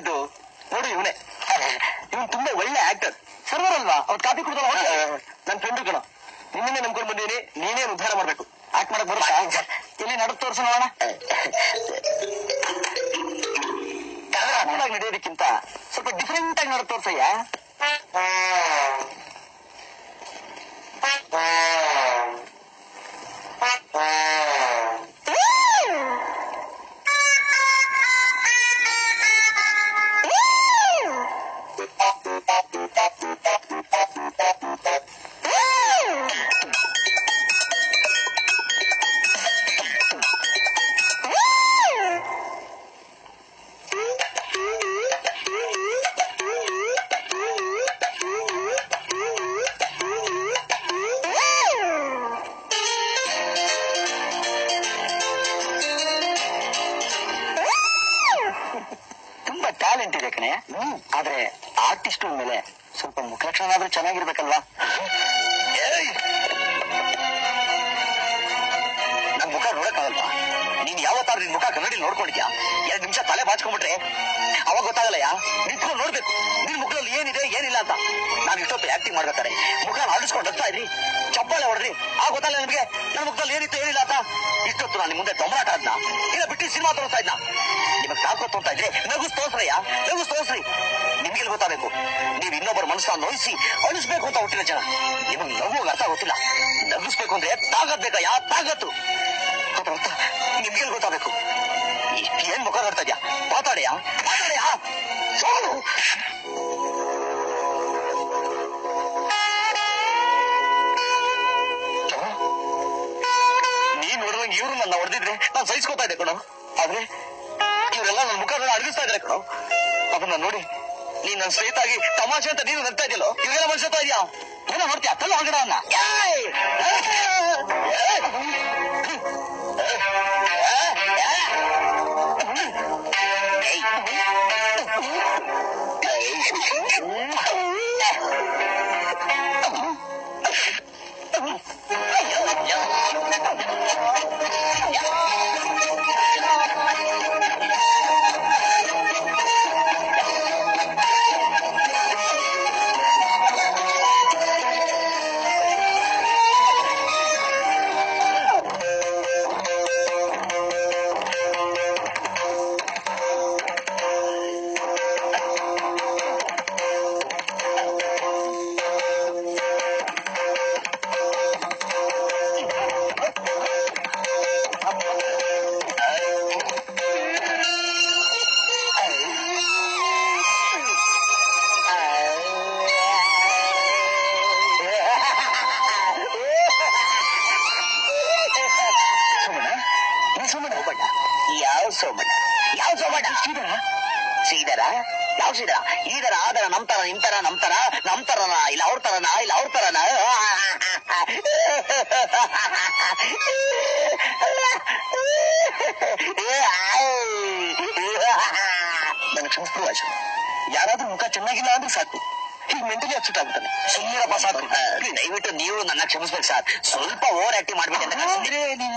ಇದು ನೋಡಿ ಇವನೇ ಇವನ್ ತುಂಬಾ ಒಳ್ಳೆ ಆಕ್ಟರ್ ಸರ್ವರ್ ಅಲ್ವಾ ಅವ್ರು ಕಾಪಿ ಕುಡ್ದಲ್ಲ ನನ್ ಫ್ರೆಂಡ್ ಕಣ ನಿನ್ನೆ ನಂಬ್ಕೊಂಡು ಬಂದಿದ್ದೀನಿ ನೀನೇ ಉದ್ಧಾರ ಮಾಡ್ಬೇಕು ಆಕ್ಟ್ ಮಾಡಕ್ ಬರುತ್ತಾ ಇಲ್ಲಿ ನಡುಕ್ ತೋರ್ಸ ನೋಡೋಣ ನಡೆಯೋದಕ್ಕಿಂತ ಸ್ವಲ್ಪ ಡಿಫ್ರೆಂಟ್ ಆಗಿ ನಡುಕ್ ತೋರ್ಸಯ್ಯ ಟ್ಯಾಲೆಂಟ್ ಇದೆ ಕಣೆ ಆದ್ರೆ ಆರ್ಟಿಸ್ಟ್ ಮೇಲೆ ಸ್ವಲ್ಪ ಮುಖಲಕ್ಷಣ ಆದ್ರೂ ಚೆನ್ನಾಗಿರ್ಬೇಕಲ್ವಾ ನನ್ ಮುಖ ನೋಡಕ್ಕಾಗಲ್ವಾ ನೀನ್ ಯಾವತ್ತಾದ್ರೂ ನಿನ್ ಮುಖ ಕನ್ನಡಿ ನೋಡ್ಕೊಂಡಿದ್ಯಾ 2 ನಿಮಿಷ ತಲೆ ಬಾಚ್ಕೊಂಡ್ಬಿಟ್ರೆ ಅವಾಗ ಗೊತ್ತಾಗಲ್ಲಯ್ಯ ನಿಂತ್ಕೊಂಡು ನೋಡ್ಬೇಕು ನಿನ್ ಮುಖದಲ್ಲಿ ಏನಿದೆ ಏನಿಲ್ಲ ಅಂತ ನಾವ್ ಇಷ್ಟೊತ್ತು ಆಕ್ಟಿಂಗ್ ಮಾಡ್ಬೇಕಾರೆ ಮುಖ ಆಡಿಸ್ಕೊಂಡು ಹೋಗ್ತಾ ಇದ್ರಿ ಚಪ್ಪಾಳೆ ಹೊಡ್ರಿ ಗೊತ್ತಾಗಲ್ಲ ನಿಮ್ಗೆ ನನ್ನ ಮುಖದಲ್ಲಿ ಏನಿತ್ತು ಏನಿಲ್ಲ ಅಂತ ಇಷ್ಟೊತ್ತು ನಾನು ಮುಂದೆ ತೊಂಬರಾಟ ಅದ್ನ ಇಲ್ಲ ಬಿಟ್ಟು ಸಿನಿಮಾ ತೋರಿಸ್ತಾ ಇದ್ನ ನಿಮಗ್ ತಾಕತ್ ತೋರ್ತಾ ಇದ್ರೆ ನಗುಸ್ ತೋರ್ಸ್ರಯ್ಯ ನಗುಸ್ ತೋರ್ಸ್ರಿ ನಿಮ್ಗೆಲ್ ಗೊತ್ತಾಗಬೇಕು ನೀವ್ ಇನ್ನೊಬ್ಬರ ಮನಸ್ಸನ್ನ ನೋಯಿಸಿ ಅಳಿಸ್ಬೇಕು ಅಂತ ಹುಟ್ಟಿದ ಜನ ನಿಮಗ್ ನಗು ಅರ್ಥ ಗೊತ್ತಿಲ್ಲ ನಗಿಸ್ಬೇಕು ಅಂದ್ರೆ ತಾಗತ್ ಬೇಕಯ್ಯ ತಾಗತ್ತು ಅದ್ರ ಅರ್ಥ ನಿಮ್ಗೆಲ್ ಗೊತ್ತಾಗಬೇಕು ಏನ್ ಮುಖ ನೋಡ್ತಾ ಇದ್ಯಾ ಮಾತಾಡ್ಯಾ ಮಾತಾಡ್ಯಾ ನೀನ್ ನೋಡಿದಂಗೆ ಇವ್ರು ನನ್ನ ಹೊಡೆದಿದ್ರೆ ನಾನು ಸಹಿಸ್ಕೋತಾ ಇದ್ದೆ ಕಣೋ ಆದ್ರೆ ಇವರೆಲ್ಲ ನನ್ನ ಮುಖ ಅಡಗಿಸ್ತಾ ಇದ್ರೆ ಕಣೋ ಅದನ್ನ ನೋಡಿ ನೀನ್ ನನ್ ಸ್ನೇಹಿತ ಆಗಿ ತಮಾಷೆ ಅಂತ ನೀನು ನಗ್ತಾ ಇದೆಯಲ್ಲೋ ಇವೆಲ್ಲ ಮನ್ಸತ್ತಾ ಇದೆಯಾ ಏನೋ ನೋಡ್ತೀಯ ತಲ್ಲ ಹೊರಗಡೆ ಅವನ್ನ ಯಾವ ಸೋಮಣ್ಣ ಯಾವ ಸೋಮಣ್ಣ ಶ್ರೀಧರ ಯಾವ ಶ್ರೀಧರ ಈಧರ ಆದರ ನಮ್ತರ ನಿಮ್ತರ ನಮ್ತರ ನಮ್ತರನ ಇಲ್ಲ ಅವ್ರ ತರನ ಇಲ್ಲ ಅವ್ರ ತರನ ನನಗೆ ಕ್ಷಮಿಸ್ಬಿಡುವಾಜು ಯಾರಾದ್ರೂ ಮುಖ ಚೆನ್ನಾಗಿಲ್ಲ ಅಂದ್ರೆ ಸಾಕು ಈಗ ಮೆಂಟಲಿ ಅಪ್ಸೆಟ್ ಆಗ್ತಾನೆ ಸುಮ್ಮನೆ ಸಾಕು ದಯವಿಟ್ಟು ನೀವು ನನ್ನ ಕ್ಷಮಿಸ್ಬೇಕು ಸರ್ ಸ್ವಲ್ಪ ಓವರ್ ಆಕ್ಟಿಂಗ್ ಮಾಡ್ಬಿಟ್ಟೆ